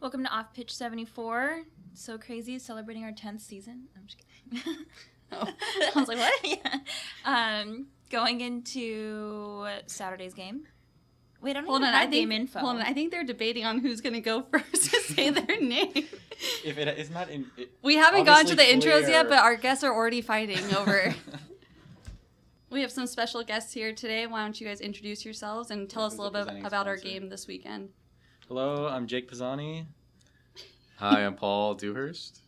Welcome to Off Pitch 74. So crazy, celebrating our 10th season. I'm just kidding. Oh. I was like, what? Yeah. Going into Saturday's game. Wait, I don't Hold even on, have game info. Hold on, I think they're debating on who's going to go first to say their name. If it is not in... We haven't gotten to the intros clear. yet, but our guests are already fighting over... We have some special guests here today. Why don't you guys introduce yourselves and tell us a little bit about our game this weekend. Hello, I'm Jake Pisani. Hi, I'm Paul Dewhurst.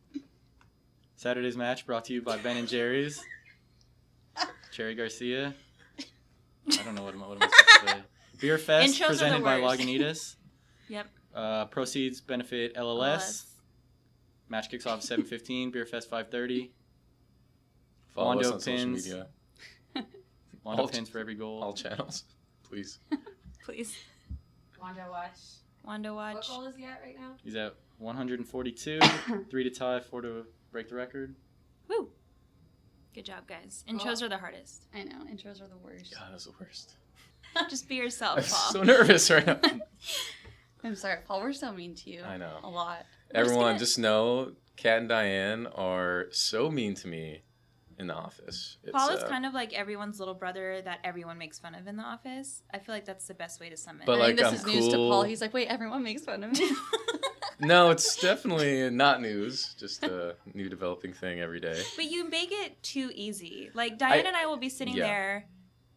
Saturday's match brought to you by Ben & Jerry's. Cherry Garcia. I don't know what am I supposed to say. Beer Fest Intros presented by worst. Lagunitas. Yep. Proceeds benefit LLS. Match kicks off 7:15. Beer Fest 5:30. Follow Wando us on social pins. media. Wando pins for every goal. All channels, please. Please. Wanda watch. Wando watch. What goal is he at right now? He's at 142. 3 to tie, 4 to break the record. Woo. Good job, guys. Intros are the hardest. I know, intros are the worst. God, that's the worst. Just be yourself, I'm Paul. so nervous right now. I'm sorry, Paul, we're so mean to you. I know. A lot. Everyone, just know Kat and Diane are so mean to me in the office. Paul is kind of like everyone's little brother that everyone makes fun of in the office. I feel like that's the best way to sum it. But, I like, think this I'm is news to cool. Paul. He's like, wait, everyone makes fun of me. No, it's definitely not news. Just a new developing thing every day. But you make it too easy. Like, Diane and I will be sitting yeah. there,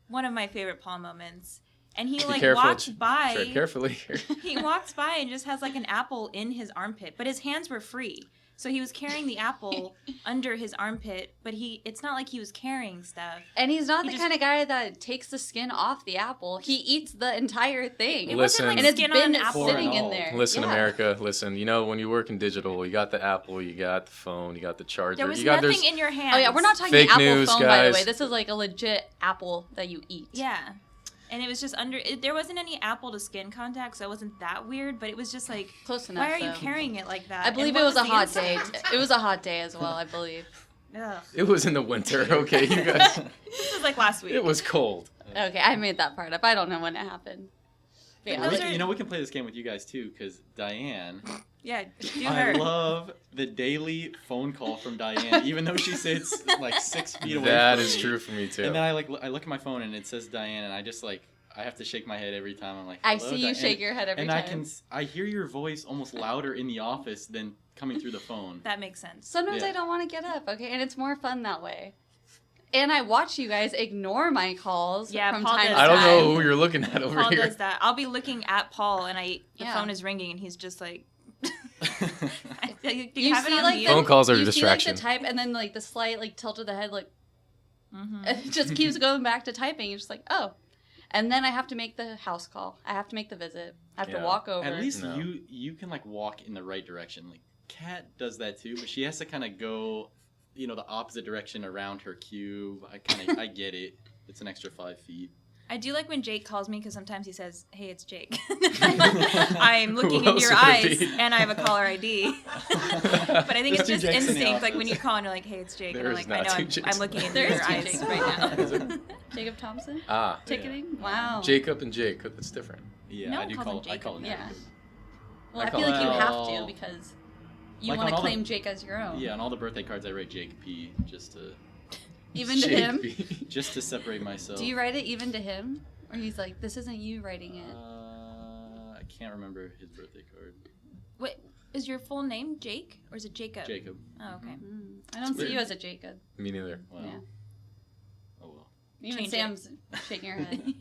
one of my favorite Paul moments, and he, Be like, careful. walks by. Tread carefully here. He walks by and just has, like, an apple in his armpit, but his hands were free. So he was carrying the apple under his armpit, but it's not like he was carrying stuff. And he's not He the just- kind of guy that takes the skin off the apple. He eats the entire thing. It Listen. wasn't like And it's skin been on an apple. sitting in all. there. Listen, Yeah. America, listen. You know, when you work in digital, you got the Apple, you got the phone, you got the charger. There was you got nothing in your hands. Oh, yeah, we're not talking Fake apple news, phone, by the guys. way. This is like a legit apple that you eat. Yeah. And it was just there wasn't any apple to skin contact, so it wasn't that weird, but it was just like, Close enough, why are you though. carrying it like that? I believe And it what was a the hot day. inside? It was a hot day as well, I believe. Ugh. It was in the winter, okay, you guys. This was like last week. It was cold. Okay, I made that part up. I don't know when it happened. But yeah. Those We, are- you know, we can play this game with you guys too, because Diane... Yeah, do I her. love the daily phone call from Diane, even though she sits like 6 feet away That from is me. true for me too. And then I look at my phone and it says Diane, and I just like I have to shake my head every time. I'm like, I "Hello, see you Diane." shake your head every and time. I hear your voice almost louder in the office than coming through the phone. That makes sense. Sometimes Yeah. I don't want to get up, okay? And it's more fun that way. And I watch you guys ignore my calls Yeah, from Paul time to does time. I don't know who you're looking at over Paul here. does that. I'll be looking at Paul, and the Yeah. phone is ringing, and he's just like, do you You have it see, on like, mute? Phone calls are a you distraction. see, like, the type and then, like, the slight, like, tilt of the head, like, Mhm. it just keeps going back to typing. You're just like, oh. And then I have to make the house call. I have to make the visit. I have to Yeah. walk over. At least No. you can like walk in the right direction. Like Kat does that too, but she has to kind of go, the opposite direction around her cube. I get it. It's an extra 5 feet. I do like when Jake calls me, because sometimes he says, hey, it's Jake. I'm looking Who into your else would eyes, it be? and I have a caller ID. But I think it's There's two just Jakes in the instinct, like when office. you call and you're like, hey, it's Jake. There and I'm is like, I not know, two I'm Jakes. looking into There your is two eyes Jakes right now. Jacob Thompson? Ah, Ticketing? Wow. Jacob and Jake. That's different. Yeah, No I one do calls call. him I call him Jacob. Yeah. Jacob. Well, I I feel call like you it- have to because you Like want on to all the- claim Jake as your own. Yeah, on all the birthday cards I write Jake P just to Even to Jake him? B. just to separate myself. Do you write it even to him? Or he's like, this isn't you writing it? I can't remember his birthday card. Wait, is your full name Jake, or is it Jacob? Jacob. Oh, okay. I don't see weird. you as a Jacob. Me neither. Wow. Yeah. Oh well. Even Change it. Sam's shaking her head.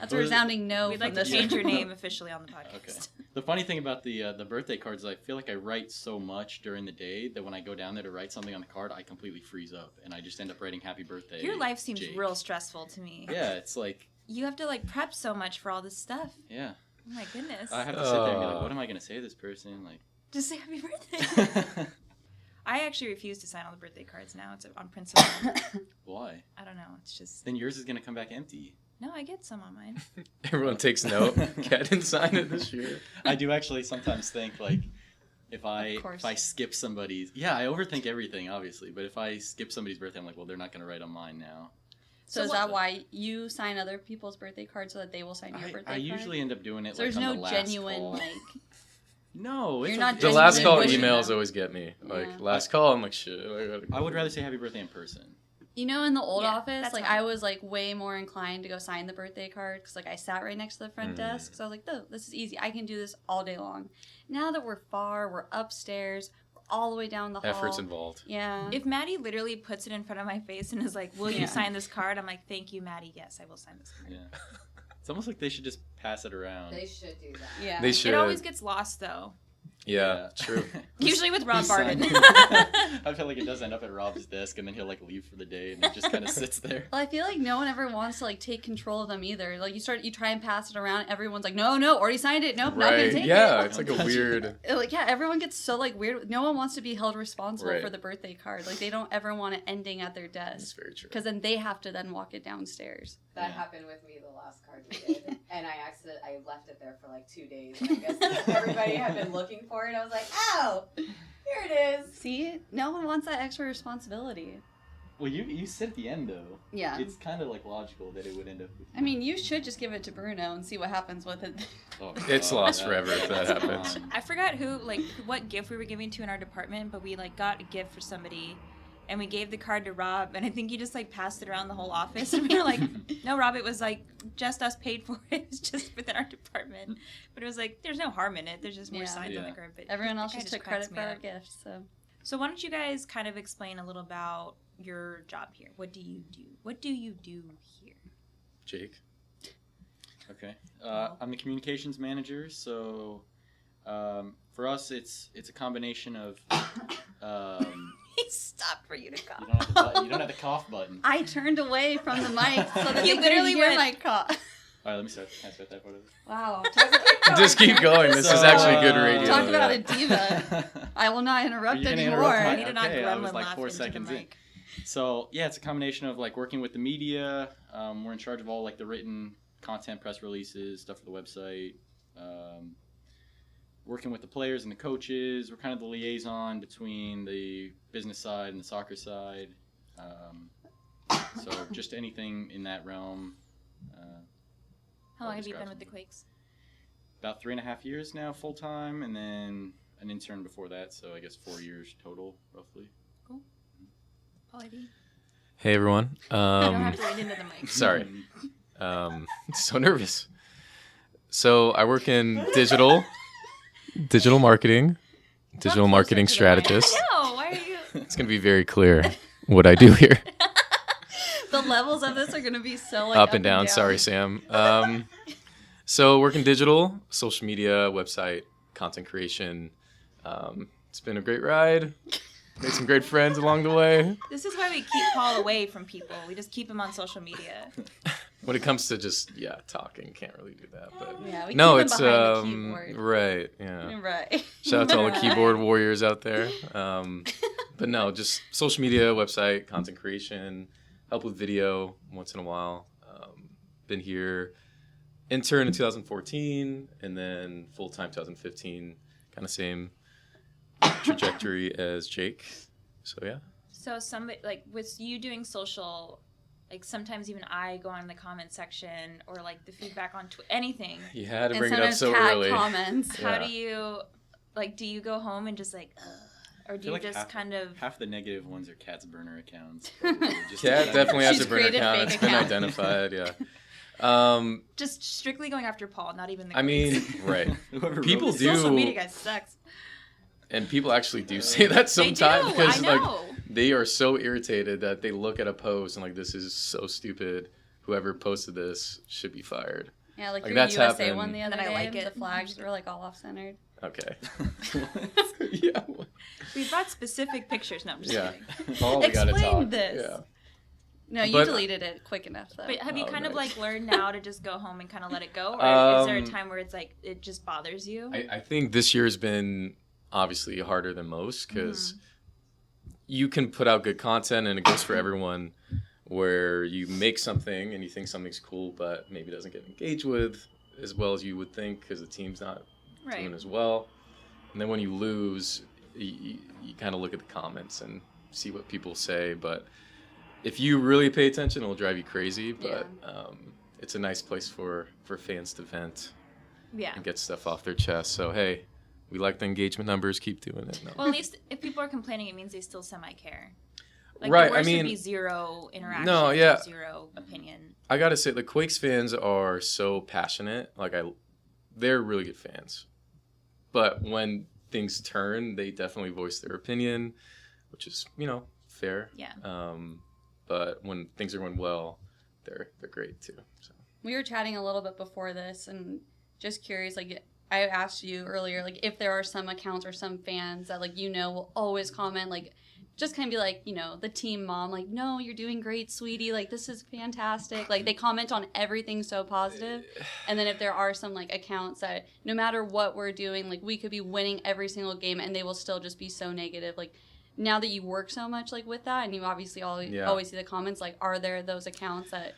That's a What is it? resounding no We'd from like to this change your room. name officially on the podcast. Okay. The funny thing about the birthday cards is I feel like I write so much during the day that when I go down there to write something on the card, I completely freeze up and I just end up writing happy birthday. Your life seems Jake. real stressful to me. Yeah, it's like, You have to like prep so much for all this stuff. yeah. Oh my goodness. I have to sit there and be like, what am I going to say to this person? Like, Just say happy birthday. I actually refuse to sign all the birthday cards now. It's on principle. why? I don't know. It's just Then yours is going to come back empty. no. I get some on mine. Everyone takes note. Kat didn't sign it this year. I do actually sometimes think like if Of I course. skip somebody's, yeah, I overthink everything obviously, but if I skip somebody's birthday, I'm like, well, they're not going to write on mine now. So So is what- that why you sign other people's birthday cards so that they will sign your birthday I card? usually end up doing it So like there's on no the last genuine call. like. No, it's You're not okay. The Just last call wishing emails them. always get me. Like, Yeah. last call, I'm like, shit. I would rather say happy birthday in person. You know, in the old Yeah, office, that's like fine. I was like way more inclined to go sign the birthday card because like I sat right next to the front desk. So I was like, oh, this is easy. I can do this all day long. Now that we're far, we're upstairs, we're all the way down the hall. Efforts involved. Yeah. If Maddie literally puts it in front of my face and is like, "Will Yeah. you sign this card?" I'm like, "Thank you, Maddie. Yes, I will sign this card." Yeah. It's almost like they should just pass it around. They should do that. Yeah. They should. It always gets lost though. Yeah, true. Usually with Rob Please sign. Barton. I feel like it does end up at Rob's desk, and then he'll like leave for the day, and it just kind of sits there. Well, I feel like no one ever wants to like take control of them either. Like you try and pass it around, everyone's like, no, already signed it. Nope, not gonna Right. take Yeah, it. it's like a weird. Like yeah, everyone gets so like weird. No one wants to be held responsible Right. for the birthday card. Like they don't ever want it ending at their That's desk very true. because then they have to then walk it downstairs. That Yeah. happened with me the last card we did, and I left it there for like 2 days. And I guess everybody had been looking for it. I was like, oh, here it is. See, no one wants that extra responsibility. Well, you sit at the end though. Yeah. It's kind of like logical that it would end up. With I mean, you should just give it to Bruno and see what happens with it. Oh, It's God, lost forever if that that's happens. gone. I forgot what gift we were giving to in our department, but we like got a gift for somebody, and we gave the card to Rob, and I think he just like passed it around the whole office, and we were like, "No, Rob, it was like just us paid for it. It was just within our department." But it was like, there's no harm in it. There's just more Yeah. signs on the Yeah. card. But Everyone that else kinda just took cracks credit me for our up. gift, so. So why don't you guys kind of explain a little about your job here? What do you do? What do you do here? Jake. Okay. I'm the communications manager, so for us, it's a combination of. He stopped for you to You cough. you don't have the cough button. I turned away from the mic so that You they literally couldn't hear went- my cough. All right, let me start. Can I start that part of it? Wow. Just keep going. This is actually good radio. Talk about yeah. a diva. I will not interrupt Are you gonna anymore. interrupt I my- need to not Okay, I was gremlin like laugh 4 into seconds the in. mic. So yeah, it's a combination of like working with the media. We're in charge of all like the written content, press releases, stuff for the website. Working with the players and the coaches. We're kind of the liaison between the business side and the soccer side. So just anything in that realm. How long have you describes been with the me. Quakes? About 3.5 years now, full time, and then an intern before that. So I guess 4 years total, roughly. Paul ID. Hey everyone. You don't have to read into the mic. Sorry. So nervous. So I work in digital marketing, digital Talk marketing closer to the mic. strategist. No, why are you? It's gonna be very clear what I do here. The levels of this are going to be so like Up and down. Sorry, Sam. So working digital, social media, website, content creation. It's been a great ride. Made some great friends along the way. This is why we keep Paul away from people. We just keep him on social media. When it comes to just talking, can't really do that. But Yeah, we no, keep it's them behind the keyboard. right. Yeah. Right. Shout out to all the Right. keyboard warriors out there. But no, just social media, website, content creation, help with video once in a while. Been here, intern in 2014, and then full-time 2015. Kind of same trajectory as Jake. So yeah. So somebody like with you doing social, like sometimes even I go on the comment section or like the feedback on anything. You had to And bring it up sometimes so cat early. comments. How Yeah. do you like? Do you go home and just like, or do feel you like just kind of? half the negative ones are Kat's burner accounts. Cat definitely has She's a burner created account. fake It's been account. identified. Yeah. Just strictly going after Paul, not even the. I mean, Quakes. right. Whoever People wrote do- this. Social media guy sucks. And people actually do say that sometimes They do. because I like know. they are so irritated that they look at a post and like this is so stupid. Whoever posted this should be fired. Yeah, like Like, your that's USA happened. one the other And I day. like it. The flags were like all off-centered. Okay. Yeah. We brought specific pictures. No, I'm just Yeah. kidding. Paul, we gotta Explain talk. this. Yeah. No, you But- deleted it quick enough though. But have you Oh, kind of nice. like learned now to just go home and kind of let it go, or is there a Um, time where it's like it just bothers you? I think this year's been obviously harder than most because you can put out good content and it goes for everyone where you make something and you think something's cool but maybe doesn't get engaged with as well as you would think because the team's not Right. doing as well. And then when you lose, you kind of look at the comments and see what people say. But if you really pay attention, it'll drive you crazy. But it's a nice place for fans to vent Yeah. and get stuff off their chest. So, hey, We like the engagement numbers. Keep doing it. No. Well, at least if people are complaining, it means they still semi-care. Like, Right, the worst I mean, would be zero interaction, no, yeah. zero opinion. I gotta say, the Quakes fans are so passionate. Like, they're really good fans. But when things turn, they definitely voice their opinion, which is, fair. Yeah. But when things are going well, they're great too. So. We were chatting a little bit before this, and just curious, like, I asked you earlier, like, if there are some accounts or some fans that, like, will always comment, like, just kind of be like, the team mom, like, no, you're doing great, sweetie, like, this is fantastic. Like, they comment on everything so positive. And then if there are some, like, accounts that no matter what we're doing, like, we could be winning every single game and they will still just be so negative. Like, now that you work so much, like, with that, and you obviously always see the comments, like, are there those accounts that...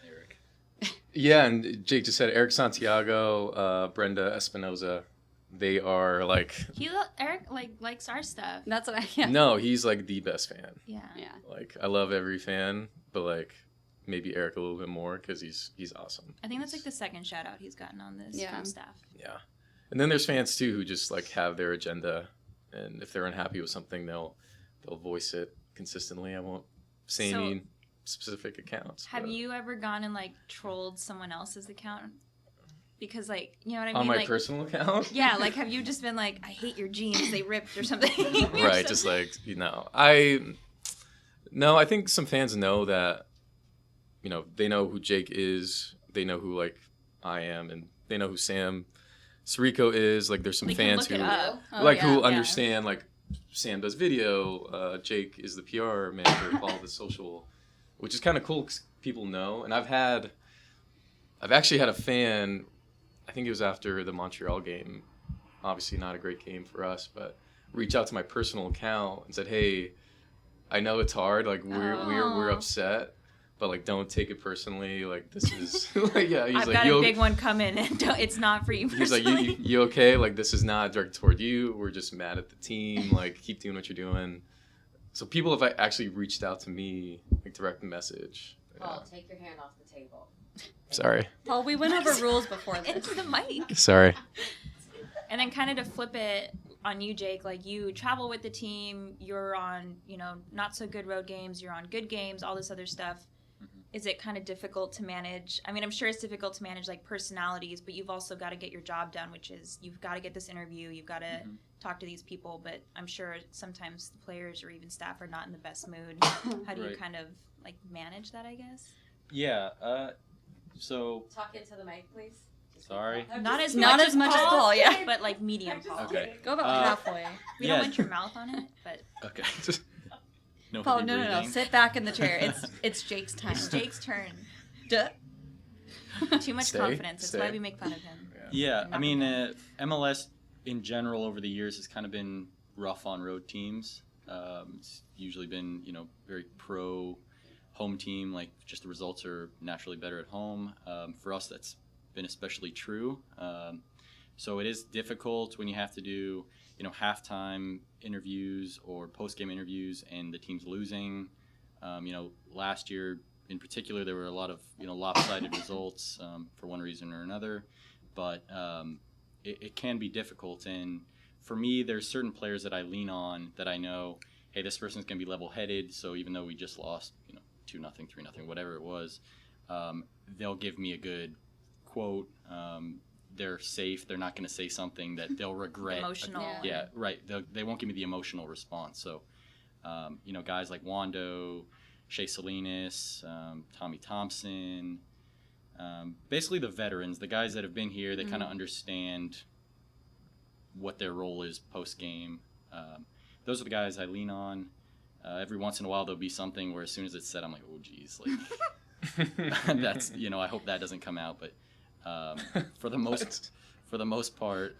Yeah, and Jake just said Eric Santiago, Brenda Espinoza. They are like... Eric, likes our stuff. That's what I... No, he's, like, the best fan. Yeah. Like, I love every fan, but, like, maybe Eric a little bit more because he's awesome. I think that's, like, the second shout-out he's gotten on this from staff. Yeah. And then there's fans, too, who just, like, have their agenda, and if they're unhappy with something, they'll voice it consistently. I won't say any specific accounts. Have you ever gone and, like, trolled someone else's account? Because, like, you know what I mean? On my like, personal account? Yeah, like, have you just been like, I hate your jeans, they ripped or something? Right, just like, No, I think some fans know that, they know who Jake is, they know who, like, I am, and they know who Sam Sirico is. Like, there's some they fans can who, look it up. who understand, like, Sam does video, Jake is the PR manager of all the social, which is kind of cool because people know. And I've actually had a fan, I think it was after the Montreal game, obviously not a great game for us, but reach out to my personal account and said, hey, I know it's hard, like we're upset, but like don't take it personally, like this is like, yeah, he's I've like, got a big one coming and it's not for you personally. He's like, you okay, like this is not directed toward you, we're just mad at the team, like keep doing what you're doing. So people have actually reached out to me, like direct message. Paul, take your hand off the table. Sorry. Paul, we went over rules before this. Into the mic. Sorry. And then kind of to flip it on you, Jake, like you travel with the team, you're on, not so good road games, you're on good games, all this other stuff. Is it kind of difficult to manage? I mean, I'm sure it's difficult to manage like personalities, but you've also got to get your job done, which is you've got to get this interview, you've got to talk to these people, but I'm sure sometimes the players or even staff are not in the best mood. How do you kind of like manage that, I guess? Yeah, so... Talk into the mic, please. Sorry. Not as Not much as much as Paul, yeah. but like medium Paul. Okay. Go about halfway. We don't want your mouth on it, but... Okay. No Paul, heavy no. breathing. Sit back in the chair. It's Jake's time. It's Jake's turn. Duh. Too much confidence. That's why we make fun of him. Yeah, I mean, MLS in general over the years has kind of been rough on road teams. It's usually been, very pro home team, like just the results are naturally better at home. For us, that's been especially true. So it is difficult when you have to do, halftime interviews or post-game interviews and the team's losing. Last year in particular, there were a lot of, lopsided results for one reason or another. But it can be difficult. And for me, there's certain players that I lean on that I know, hey, this person's going to be level-headed. So even though we just lost, 2-0, 3-0, whatever it was, they'll give me a good quote. They're safe. They're not going to say something that they'll regret. Emotional. Yeah, right. They won't give me the emotional response. So, guys like Wando, Shea Salinas, Tommy Thompson, basically the veterans, the guys that have been here, that kind of understand what their role is post-game. Those are the guys I lean on. Every once in a while, there'll be something where as soon as it's said, I'm like, oh, geez. Like, that's, I hope that doesn't come out. But for the most part,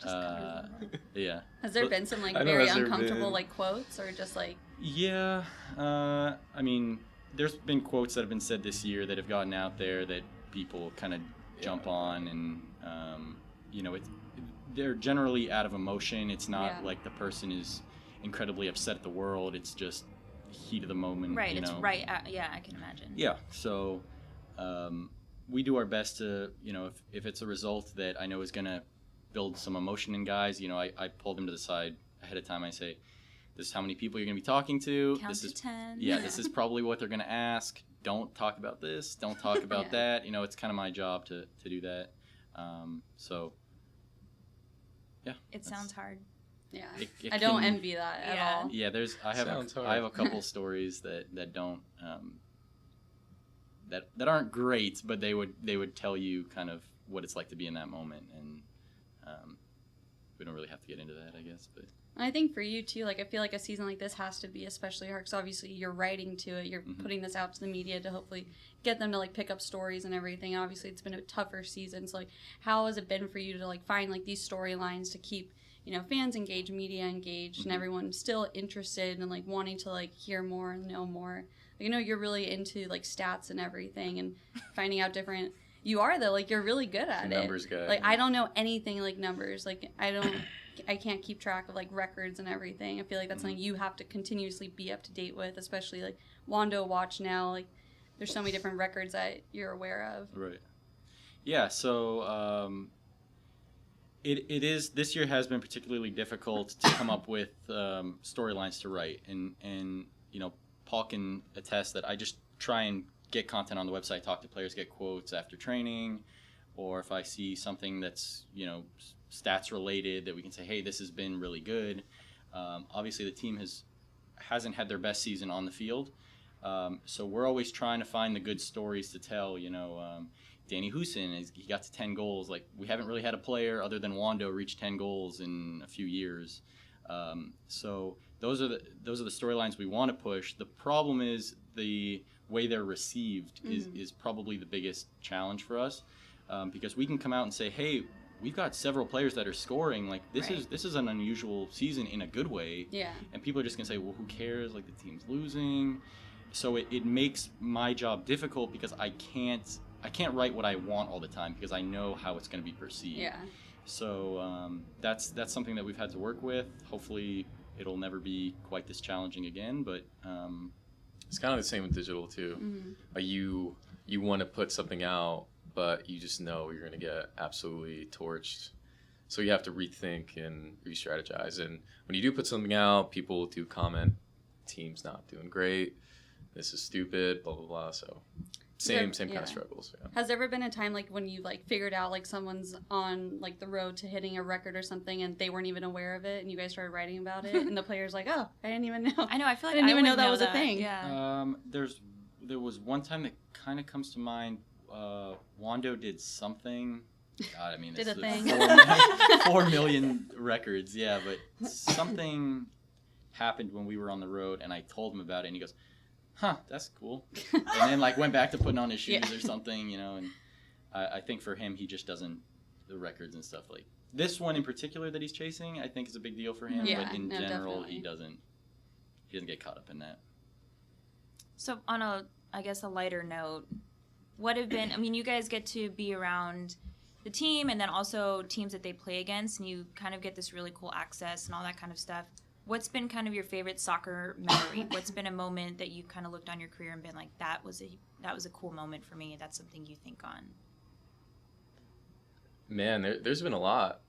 yeah. Has there been some very uncomfortable quotes or just like? Yeah, I mean, there's been quotes that have been said this year that have gotten out there that people kind of jump on, and they're generally out of emotion. It's not like the person is incredibly upset at the world. It's just heat of the moment. Right. It's right. Yeah, I can imagine. Yeah. So. We do our best to, if it's a result that I know is going to build some emotion in guys. You know, I pull them to the side ahead of time. I say, this is how many people you're going to be talking to. Count this to is 10. Yeah, this is probably what they're going to ask. Don't talk about this. Don't talk about Yeah. that. You know, it's kind of my job to do that. So, yeah. It sounds hard. Yeah. It I don't can- envy that at Yeah. all. Yeah, I Sounds hard. have a couple stories that don't that aren't great, but they would tell you kind of what it's like to be in that moment, and we don't really have to get into that, I guess. But And I think for you too, like I feel like a season like this has to be especially hard because obviously you're writing to it, you're Mhm. putting this out to the media to hopefully get them to like pick up stories and everything. Obviously, it's been a tougher season. So like, how has it been for you to like find like these storylines to keep fans engaged, media engaged, and Mhm. everyone still interested and like wanting to like hear more and know more? Like, you're really into like stats and everything and finding out different. You are though, like you're really good at it. Numbers guy. Like I don't know anything like numbers. Like I can't keep track of like records and everything. I feel like that's something you have to continuously be up to date with, especially like Wando Watch now. Like there's so many different records that you're aware of. right, yeah. So it is, this year has been particularly difficult to come up with storylines to write, and Paul can attest that I just try and get content on the website, talk to players, get quotes after training, or if I see something that's stats related that we can say, hey, this has been really good. Obviously the team hasn't had their best season on the field, so we're always trying to find the good stories to tell. Danny Houston, he got to 10 goals. Like, we haven't really had a player other than Wando reach 10 goals in a few years. So those are the storylines we want to push. The problem is the way they're received is probably the biggest challenge for us, because we can come out and say, hey, we've got several players that are scoring. Like, this is an unusual season in a good way. Yeah. And people are just gonna say, well, who cares? Like, the team's losing. So it makes my job difficult because I can't write what I want all the time because I know how it's gonna be perceived. Yeah. So that's something that we've had to work with. Hopefully it'll never be quite this challenging again, but It's kind of the same with digital too. Mm-hmm. Like you want to put something out, but you just know you're going to get absolutely torched. So you have to rethink and re-strategize. And when you do put something out, people do comment, team's not doing great, this is stupid, blah, blah, blah. So same kind of struggles. Yeah. Has there ever been a time like when you like figured out like someone's on like the road to hitting a record or something and they weren't even aware of it and you guys started writing about it and the player's like, oh, I didn't even know. I know. I feel like I didn't even know wouldn't that was a thing. Yeah. there was one time that kind of comes to mind. Wando did something. God, I mean, Did this a is thing. 4 million records. Yeah, but something happened when we were on the road, and I told him about it, and he goes, "Huh, that's cool," and then like went back to putting on his shoes or something, And I think for him, he just doesn't, the records and stuff like this one in particular that he's chasing, I think is a big deal for him. Yeah, but in no, general, definitely. he doesn't get caught up in that. So on a lighter note, what have been, I mean, you guys get to be around the team and then also teams that they play against, and you kind of get this really cool access and all that kind of stuff. What's been kind of your favorite soccer memory? What's been a moment that you kind of looked on your career and been like, that was a cool moment for me? That's something you think on. Man, there's been a lot.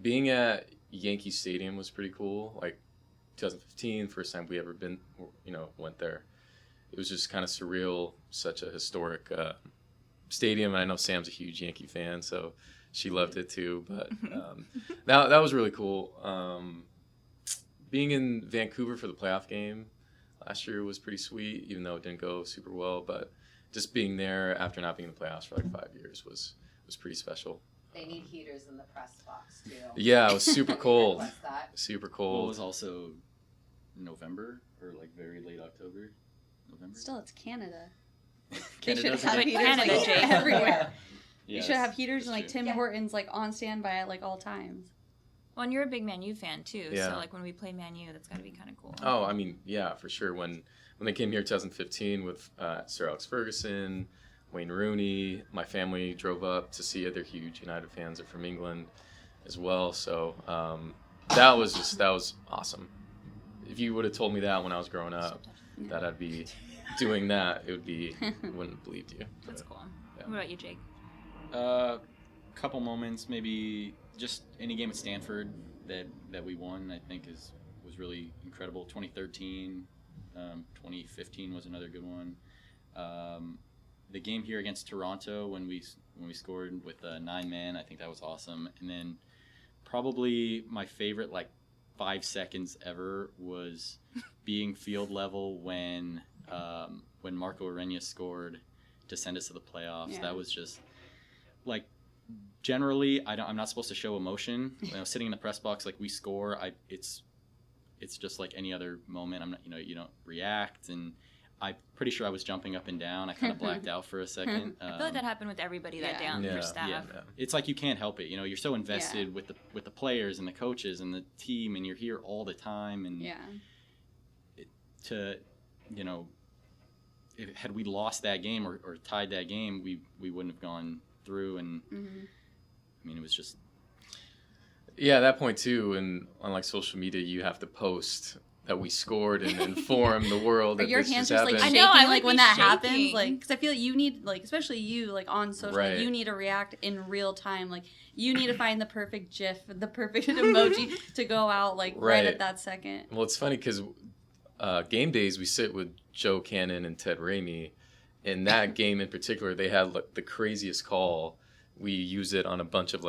Being at Yankee Stadium was pretty cool. Like 2015, first time we ever went there. It was just kind of surreal, such a historic stadium. And I know Sam's a huge Yankee fan, so she loved it too. But that was really cool. Being in Vancouver for the playoff game last year was pretty sweet, even though it didn't go super well. But just being there after not being in the playoffs for like 5 years was pretty special. They need heaters in the press box too. Yeah, it was super cold. Request that. Super Well, it cold. was also November or like very late October. November. Still, it's Canada. Canada They should doesn't have get- heaters Canada, like, Jake. everywhere. Yeah, You should have heaters that's and like true. Tim Yeah. Hortons like on standby at like all times. Well, and you're a big Man U fan too, Yeah. so like when we play Man U, that's got to be kind of cool. Oh, I mean, yeah, for sure. When they came here in 2015 with Sir Alex Ferguson, Wayne Rooney, my family drove up to see it. They're huge United fans. They're from England as well. So that was awesome. If you would have told me that when I was growing up, that I'd be doing that, wouldn't have believed you. That's cool. Yeah. What about you, Jake? couple moments, maybe just any game at Stanford that we won, I think was really incredible. 2013, 2015 was another good one. The game here against Toronto when we scored with 9 men, I think that was awesome. And then probably my favorite 5 seconds ever was being field level when Marco Arena scored to send us to the playoffs. That was just generally I'm not supposed to show emotion. When I was sitting in the press box, we score, it's just like any other moment. I'm not, you don't react, and I'm pretty sure I was jumping up and down. I kind of blacked out for a second. I feel like that happened with everybody that day on your staff. Yeah. It's like you can't help it. You're so invested with the players and the coaches and the team, and you're here all the time. And had we lost that game or tied that game, we wouldn't have gone through. And I mean, it was just. Yeah, at that point too, and on social media, you have to post that we scored and inform the world that your this hands just just happened. I know, when that shaking. happens, because I feel like you need, especially you, on social, right. You need to react in real time. You need to find the perfect GIF, the perfect emoji to go out right at that second. Well, it's funny because game days we sit with Joe Cannon and Ted Ramey. In that game in particular, they had the craziest call. We use it on a bunch of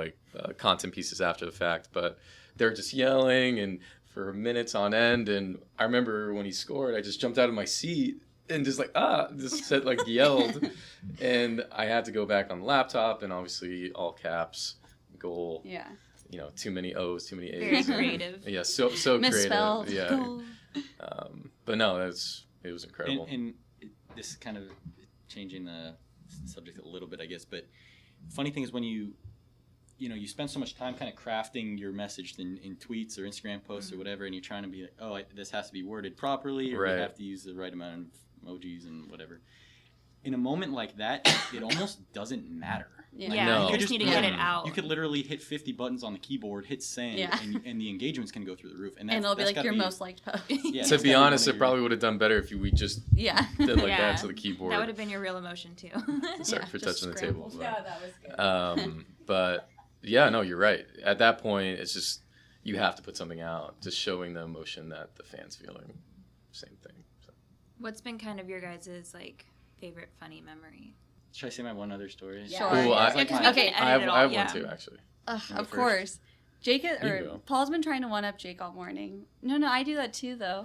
content pieces after the fact, but they're just yelling and for minutes on end. And I remember when he scored, I just jumped out of my seat and just said yelled. And I had to go back on the laptop, and obviously all caps, goal. Yeah. Too many O's, too many Very A's. creative. Yeah, so Misspelled. creative. Yeah. Goal. But no, it was incredible. And this is kind of changing the subject a little bit, I guess, but funny thing is when you spend so much time kind of crafting your message in tweets or Instagram posts or whatever, and you're trying to be this has to be worded properly, or right. we have to use the right amount of emojis and whatever. In a moment like that, it almost doesn't matter. Yeah, No. you just need to get it out. You could literally hit 50 buttons on the keyboard, hit send, and the engagements can go through the roof. And it'll be your most liked post. Yeah, to be honest, it probably would have done better if we just did that to the keyboard. That would have been your real emotion too. Sorry for touching the table. But, Yeah, that was good. but yeah, no, you're right. At that point, it's just you have to put something out, just showing the emotion that the fans feeling. Same thing. So. What's been kind of your guys' favorite funny memory? Should I say my one other story? Sure. Ooh, I have one too, actually. Of course. Paul's been trying to one-up Jake all morning. No, I do that too, though.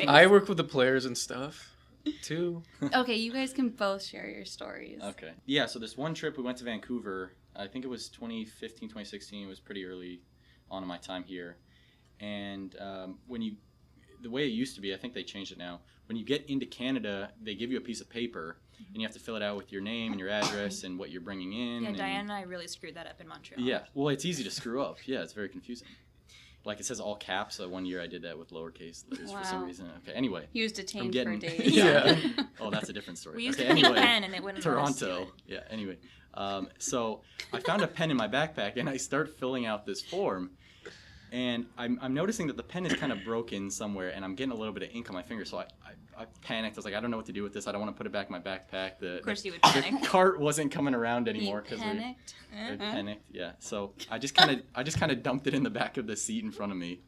I work with the players and stuff, too. Okay, you guys can both share your stories. Okay. Yeah, so this one trip, we went to Vancouver. I think it was 2015, 2016. It was pretty early on in my time here. And the way it used to be, I think they changed it now. When you get into Canada, they give you a piece of paper, and you have to fill it out with your name and your address and what you're bringing in. Yeah, Diane and I really screwed that up in Montreal. Yeah, well, it's easy to screw up. Yeah, it's very confusing. It says all caps. One year I did that with lowercase letters for some reason. Okay, anyway. He was detained for days. Yeah. Oh, that's a different story. We used okay, to take anyway, a pen and it wouldn't let us do Toronto. it. Yeah, anyway. So I found a pen in my backpack, and I start filling out this form. And I'm noticing that the pen is kind of broken somewhere, and I'm getting a little bit of ink on my finger. So I panicked. I was like, I don't know what to do with this. I don't want to put it back in my backpack. Of course you would panic. The cart wasn't coming around anymore He because panicked. I panicked. Yeah. So I just kind of dumped it in the back of the seat in front of me,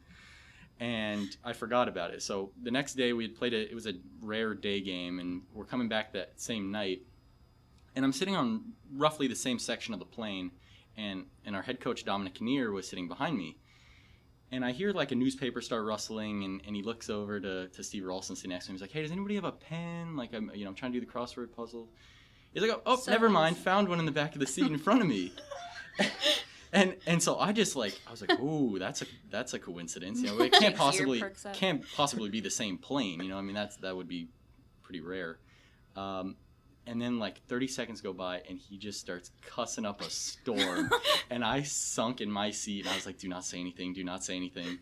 and I forgot about it. So the next day we had played it. It was a rare day game, and we're coming back that same night. And I'm sitting on roughly the same section of the plane, and our head coach Dominic Kinnear was sitting behind me. And I hear a newspaper start rustling, and he looks over to Steve Ralston sitting next to him. He's like, "Hey, does anybody have a pen? I'm trying to do the crossword puzzle." He's like, "Oh, never mind. Found one in the back of the seat in front of me." and so I just I was like, "Ooh, that's a coincidence. It can't possibly be the same plane. That would be pretty rare." And then 30 seconds go by, and he just starts cussing up a storm. And I sunk in my seat, and I was like, do not say anything, do not say anything.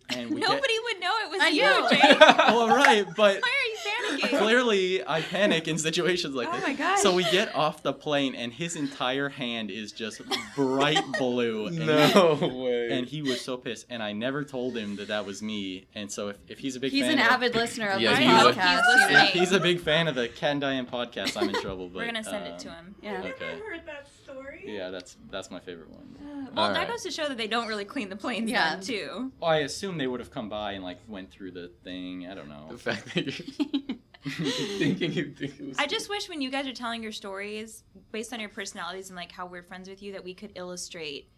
And Nobody would know it was I you, know. Jake. Well, right, but Why are you panicking? clearly I panic in situations like this. Oh my gosh. So we get off the plane, and his entire hand is just bright blue. And No way. way. And he was so pissed. And I never told him that was me. And so if he's a big He's fan an of, avid listener of Yeah, this he podcast. would- He's you know? listening. if he's a big fan of the Cat and Diane podcast, I'm in trouble. But, We're gonna send it to him. Yeah. Okay. heard that story. Yeah, that's my favorite one. Well, All that right. goes to show that they don't really clean the planes Yeah. then, too. Well, I assume they would have come by and like went through the thing. I don't know. The fact that you're thinking you think it was. I just wish when you guys are telling your stories, based on your personalities and like how we're friends with you, that we could illustrate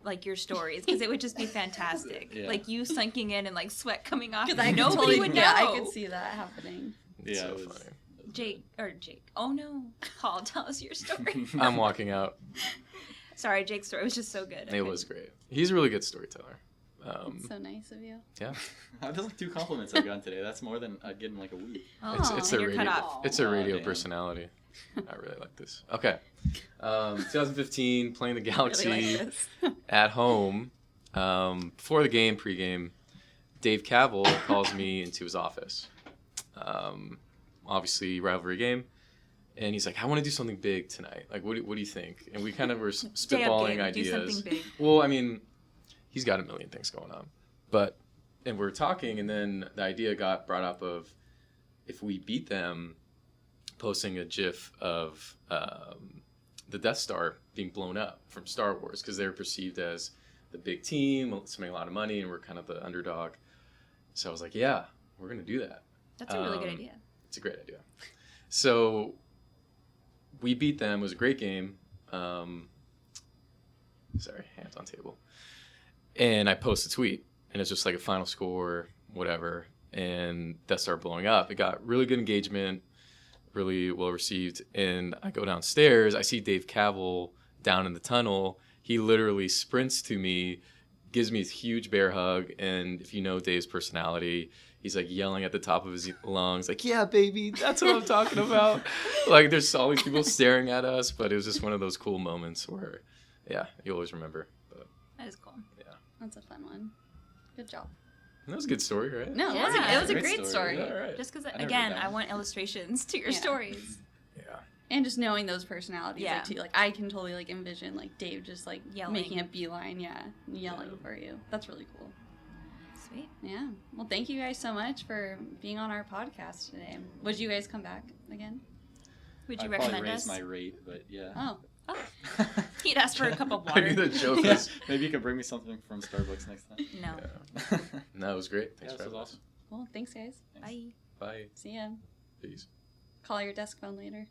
like your stories, because it would just be fantastic. Yeah. Like you sinking in and like sweat coming off. Because I could Nobody totally, would know. yeah, I could see that happening. It's Yeah, so it was- funny. Jake. Oh no, Paul, tell us your story. I'm walking out. Sorry, Jake's story was just so good. It was great. He's a really good storyteller. So nice of you. Yeah, That's like 2 compliments I've gotten today. That's more than I'd get in like a week. Oh, it's and a you're cut radio. off. It's a radio damn. personality. I really like this. Okay, 2015, playing the Galaxy Really like this. at home. Before the game, pregame, Dave Cavill calls me into his office. Obviously, rivalry game. And he's like, I want to do something big tonight. Like, what do you think? And we kind of were Stay up spitballing game, ideas. Do something big. Well, I mean, he's got a million things going on. And we're talking, and then the idea got brought up of if we beat them, posting a GIF of the Death Star being blown up from Star Wars, because they're perceived as the big team, spending a lot of money, and we're kind of the underdog. So I was like, yeah, we're going to do that. That's a really good idea. It's a great idea. So we beat them. It was a great game. Sorry, hands on table. And I post a tweet, and it's just like a final score, whatever. And that started blowing up. It got really good engagement, really well received. And I go downstairs. I see Dave Cavill down in the tunnel. He literally sprints to me, gives me this huge bear hug. And if you know Dave's personality, he's like yelling at the top of his lungs, like, yeah, baby, that's what I'm talking about. Like, there's all these people staring at us, but it was just one of those cool moments where, yeah, you always remember. But That is cool. That's a fun one. Good job. that was a good story, right? No, Yeah. it was a Great great story. story. All right. Just because, I never again, did that. I want illustrations to your Yeah. stories. Yeah. And just knowing those personalities, Yeah. like, too. Like, I can totally, like, envision, like, Dave just, like, Yelling. making a beeline, yelling for you. That's really cool. Sweet. Yeah. Well, thank you guys so much for being on our podcast today. Would you guys come back again? Would you I'd probably recommend raise us? my rate, but yeah. Oh. He'd ask for a cup of I knew water. the joke Yeah, was. maybe you could bring me something from Starbucks next time. No. Yeah. No, it was great. Thanks Yeah, for this was having us. awesome. Cool. Thanks, guys. Bye. Bye. See ya. Peace. Call your desk phone later.